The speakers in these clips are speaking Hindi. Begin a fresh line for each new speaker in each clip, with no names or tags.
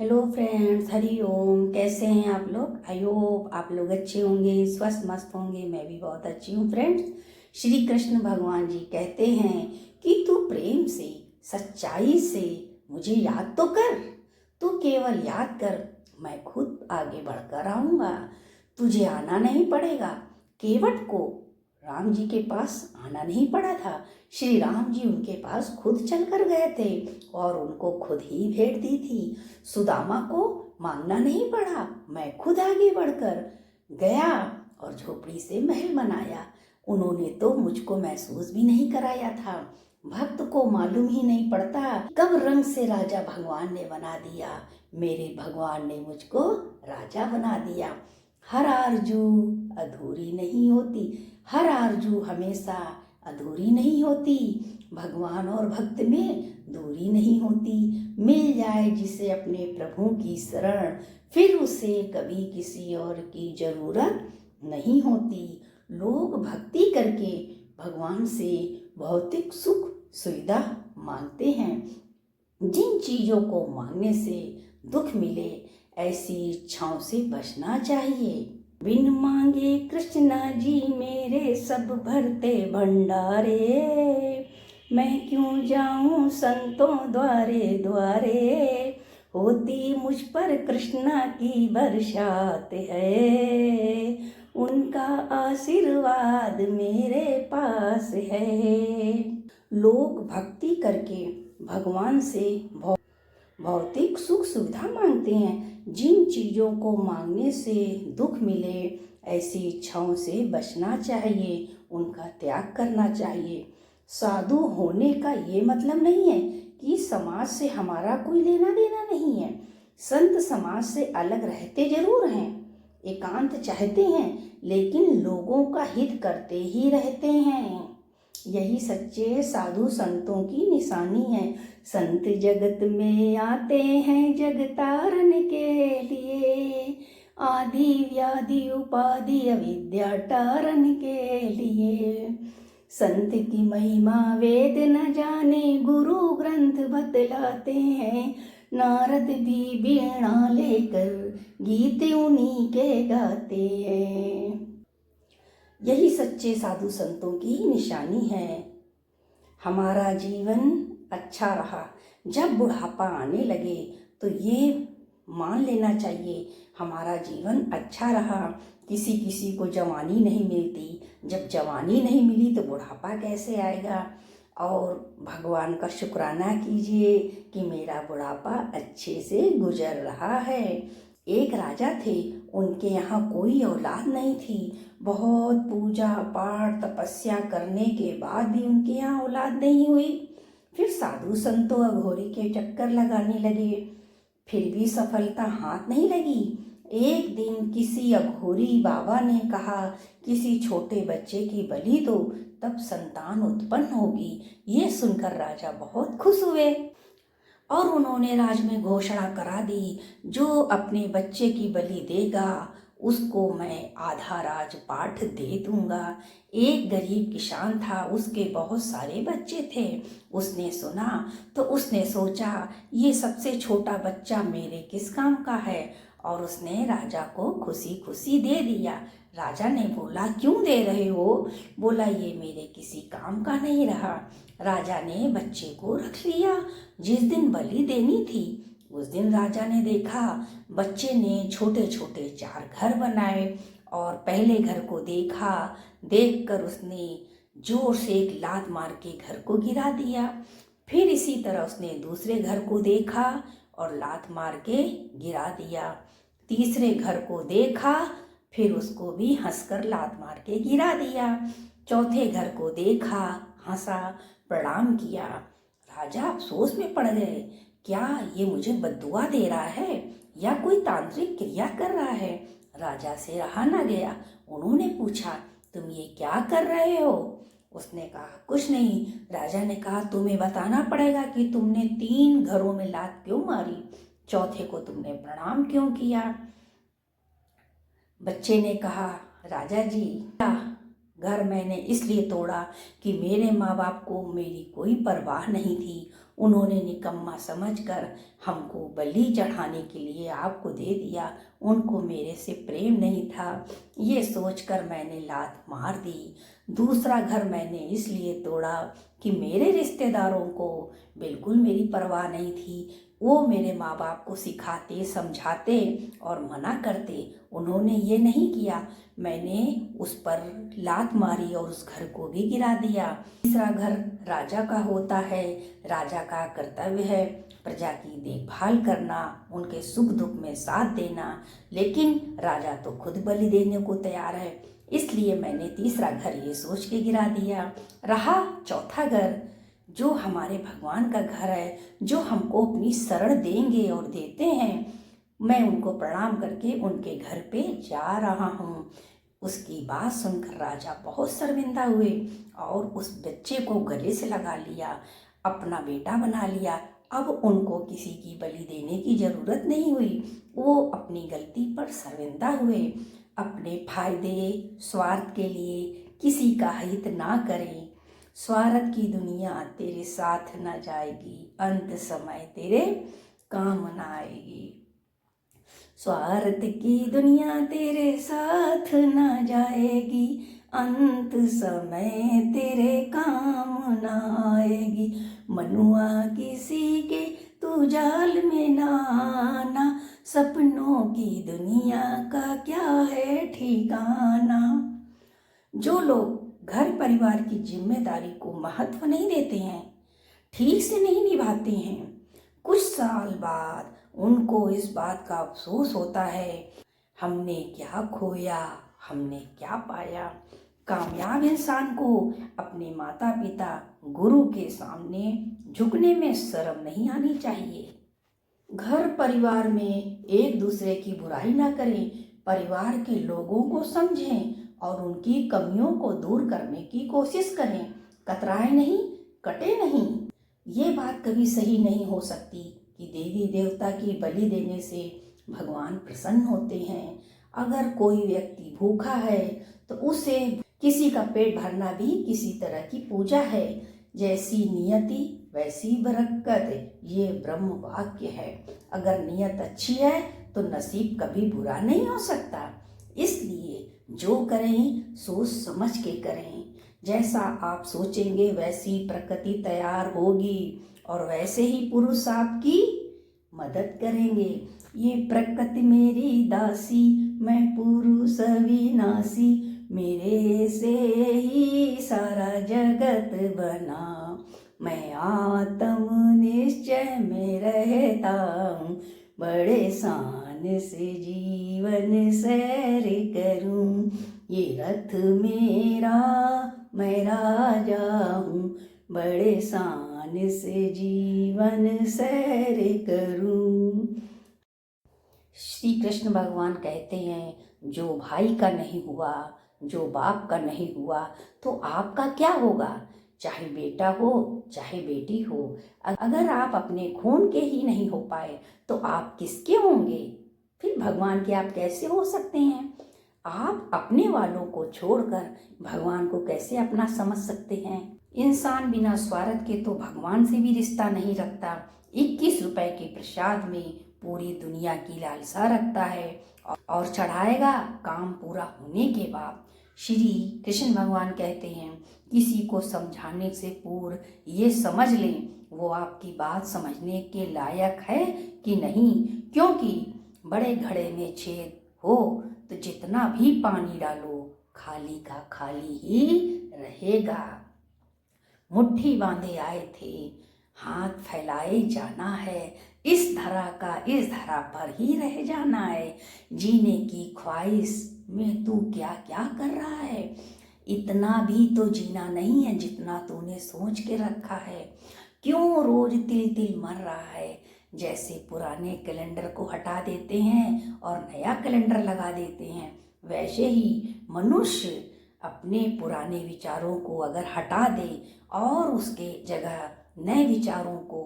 Hello friends, Hari Om. कैसे हैं आप लोग? आई होप आप लोग अच्छे होंगे, स्वस्थ मस्त होंगे। मैं भी बहुत अच्छी हूँ फ्रेंड्स। श्री कृष्ण भगवान जी कहते हैं कि तू प्रेम से, सच्चाई से मुझे याद तो कर। तू केवल याद कर, मैं खुद आगे बढ़कर आऊँगा। तुझे आना नहीं पड़ेगा। केवट को राम जी के पास आना नहीं पड़ा था। श्री राम जी उनके पास खुद चलकर गए थे और उनको खुद ही भेंट दी थी। सुदामा को मांगना नहीं पड़ा, मैं खुद आगे बढ़कर गया और झोपड़ी से महल बनाया। उन्होंने तो मुझको महसूस भी नहीं कराया था। भक्त को मालूम ही नहीं पड़ता कब रंग से राजा भगवान ने बना दिया। मेरे भगवान ने मुझको राजा बना दिया। हर आरजू अधूरी नहीं होती, हर आरजू हमेशा अधूरी नहीं होती। भगवान और भक्त में दूरी नहीं होती। मिल जाए जिसे अपने प्रभु की शरण, फिर उसे कभी किसी और की जरूरत नहीं होती। लोग भक्ति करके भगवान से भौतिक सुख सुविधा मांगते हैं। जिन चीज़ों को मांगने से दुख मिले, ऐसी इच्छाओं से बचना चाहिए। बिन मांगे कृष्णा जी मेरे सब भरते भंडारे, मैं क्यों जाऊं संतों द्वारे द्वारे। होती मुझ पर कृष्णा की बरसात है, उनका आशीर्वाद मेरे पास है। लोग भक्ति करके भगवान से भौतिक सुख सुविधा मांगते हैं। जिन चीज़ों को मांगने से दुख मिले, ऐसी इच्छाओं से बचना चाहिए, उनका त्याग करना चाहिए। साधु होने का ये मतलब नहीं है कि समाज से हमारा कोई लेना देना नहीं है। संत समाज से अलग रहते जरूर हैं, एकांत चाहते हैं, लेकिन लोगों का हित करते ही रहते हैं। यही सच्चे साधु संतों की निशानी है। संत जगत में आते हैं जग तारन के लिए, आदि व्याधि उपाधि अविद्या तारन के लिए। संत की महिमा वेद न जाने, गुरु ग्रंथ बतलाते हैं। नारद भी वीणा लेकर गीत उन्हीं के गाते हैं। यही सच्चे साधु संतों की निशानी है। हमारा जीवन अच्छा रहा, जब बुढ़ापा आने लगे तो ये मान लेना चाहिए हमारा जीवन अच्छा रहा। किसी किसी को जवानी नहीं मिलती, जब जवानी नहीं मिली तो बुढ़ापा कैसे आएगा। और भगवान का शुक्राना कीजिए कि मेरा बुढ़ापा अच्छे से गुजर रहा है। एक राजा थे, उनके यहाँ कोई औलाद नहीं थी। बहुत पूजा पाठ तपस्या करने के बाद भी उनके यहाँ औलाद नहीं हुई। फिर साधु संतों अघोरी के चक्कर लगाने लगे, फिर भी सफलता हाथ नहीं लगी। एक दिन किसी अघोरी बाबा ने कहा, किसी छोटे बच्चे की बलि दो, तब संतान उत्पन्न होगी। ये सुनकर राजा बहुत खुश हुए और उन्होंने राज में घोषणा करा दी, जो अपने बच्चे की बलि देगा उसको मैं आधा राजपाट दे दूंगा। एक गरीब किसान था, उसके बहुत सारे बच्चे थे। उसने सुना तो उसने सोचा, ये सबसे छोटा बच्चा मेरे किस काम का है, और उसने राजा को खुशी खुशी दे दिया। राजा ने बोला, क्यों दे रहे हो? बोला, ये मेरे किसी काम का नहीं रहा। राजा ने बच्चे को रख लिया। जिस दिन बलि देनी थी उस दिन राजा ने देखा, बच्चे ने छोटे छोटे 4 घर बनाए और पहले घर को देखा। देखकर उसने जोर से एक लात मार के घर को गिरा दिया। फिर इसी तरह उसने दूसरे घर को देखा और लात मार के गिरा दिया। तीसरे घर को देखा, फिर उसको भी हंसकर लात मार के गिरा दिया। चौथे घर को देखा, हंसा, प्रणाम किया। राजा अफसोस में पड़ गए, क्या ये मुझे बद्दुआ दे रहा है या कोई तांत्रिक क्रिया कर रहा है? राजा से रहा ना गया। उन्होंने पूछा, तुम ये क्या कर रहे हो? उसने कहा, कुछ नहीं। राजा ने कहा, तुम्हें बताना पड़ेगा कि तुमने 3 घरों में लात क्यों मारी, चौथे को तुमने प्रणाम क्यों किया? बच्चे ने कहा, राजा जी, घर मैंने इसलिए तोड़ा कि मेरे माँ बाप को मेरी कोई परवाह नहीं थी। उन्होंने निकम्मा समझकर हमको बलि चढ़ाने के लिए आपको दे दिया, उनको मेरे से प्रेम नहीं था। ये सोचकर मैंने लात मार दी। दूसरा घर मैंने इसलिए तोड़ा कि मेरे रिश्तेदारों को बिल्कुल मेरी परवाह नहीं थी। वो मेरे माँ बाप को सिखाते, समझाते और मना करते, उन्होंने ये नहीं किया। मैंने उस पर लात मारी और उस घर को भी गिरा दिया। तीसरा घर राजा का होता है। राजा का कर्तव्य है प्रजा की देखभाल करना, उनके सुख दुख में साथ देना, लेकिन राजा तो खुद बलि देने को तैयार है। इसलिए मैंने तीसरा घर ये सोच के गिरा दिया। रहा चौथा घर, जो हमारे भगवान का घर है, जो हमको अपनी शरण देंगे और देते हैं, मैं उनको प्रणाम करके उनके घर पे जा रहा हूँ। उसकी बात सुनकर राजा बहुत शर्मिंदा हुए और उस बच्चे को गले से लगा लिया, अपना बेटा बना लिया। अब उनको किसी की बलि देने की जरूरत नहीं हुई। वो अपनी गलती पर शर्मिंदा हुए। अपने फायदे स्वार्थ के लिए किसी का हित ना करें। स्वार्थ की दुनिया तेरे साथ न जाएगी, अंत समय तेरे काम न आएगी। स्वार्थ की दुनिया तेरे साथ न जाएगी, अंत समय तेरे काम न आएगी। मनुआ किसी के तू जाल में ना आना, सपनों की दुनिया का क्या है ठिकाना। जो लोग घर परिवार की जिम्मेदारी को महत्व नहीं देते हैं, ठीक से नहीं निभाते हैं, कुछ साल बाद उनको इस बात का अफसोस होता है, हमने क्या खोया, हमने क्या पाया। कामयाब इंसान को अपने माता पिता गुरु के सामने झुकने में शर्म नहीं आनी चाहिए। घर परिवार में एक दूसरे की बुराई ना करें, परिवार के लोगों को समझें और उनकी कमियों को दूर करने की कोशिश करें। कतराए नहीं, कटे नहीं। ये बात कभी सही नहीं हो सकती कि देवी देवता की बलि देने से भगवान प्रसन्न होते हैं। अगर कोई व्यक्ति भूखा है तो उसे किसी का पेट भरना भी किसी तरह की पूजा है। जैसी नियति वैसी बरकत, ये ब्रह्म वाक्य है। अगर नियत अच्छी है तो नसीब कभी बुरा नहीं हो सकता। इसलिए जो करें सोच समझ के करें। जैसा आप सोचेंगे वैसी प्रकृति तैयार होगी और वैसे ही पुरुष आपकी मदद करेंगे। ये प्रकृति मेरी दासी, मैं पुरुष विनाशी, मेरे से ही सारा जगत बना। मैं आत्म निश्चय में रहता हूँ, बड़े शान से जीवन सैर करूँ। ये रथ मेरा, मैं राजा हूँ, बड़े शान से जीवन सैर करूँ। श्री कृष्ण भगवान कहते हैं, जो भाई का नहीं हुआ, जो बाप का नहीं हुआ, तो आपका क्या होगा। चाहे बेटा हो चाहे बेटी हो, अगर आप अपने खून के ही नहीं हो पाए तो आप किसके होंगे। फिर भगवान के आप कैसे हो सकते हैं। आप अपने वालों को छोड़कर भगवान को कैसे अपना समझ सकते हैं। इंसान बिना स्वार्थ के तो भगवान से भी रिश्ता नहीं रखता। 21 रुपए के प्रसाद में पूरी दुनिया की लालसा रखता है और चढ़ाएगा काम पूरा होने के बाद। श्री कृष्ण भगवान कहते हैं, किसी को समझाने से पूर्व ये समझ लें वो आपकी बात समझने के लायक है कि नहीं, क्योंकि बड़े घड़े में छेद हो तो जितना भी पानी डालो खाली का खाली ही रहेगा। मुट्ठी बांधे आए थे, हाथ फैलाए जाना है, इस धरा का इस धरा पर ही रह जाना है। जीने की ख्वाहिश में तू क्या क्या कर रहा है। इतना भी तो जीना नहीं है जितना तूने सोच के रखा है। क्यों रोज तिल तिल मर रहा है। जैसे पुराने कैलेंडर को हटा देते हैं और नया कैलेंडर लगा देते हैं, वैसे ही मनुष्य अपने पुराने विचारों को अगर हटा दे और उसके जगह नए विचारों को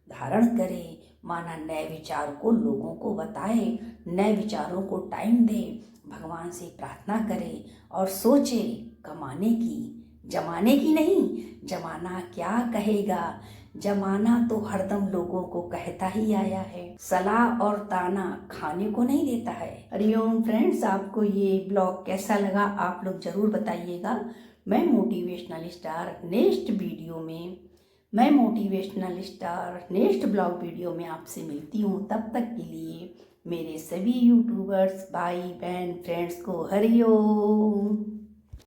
धारण करे, माना नए विचार को लोगों को बताए, नए विचारों को टाइम दे, भगवान से प्रार्थना करे और सोचे कमाने की, जमाने की नहीं। जमाना क्या कहेगा, जमाना तो हरदम लोगों को कहता ही आया है, सलाह और ताना खाने को नहीं देता है। हरिओम फ्रेंड्स, आपको ये ब्लॉग कैसा लगा आप लोग जरूर बताइएगा। मैं motivational star next blog video में आपसे मिलती हूँ। तब तक के लिए मेरे सभी यूट्यूबर्स भाई बहन फ्रेंड्स को हरिओम।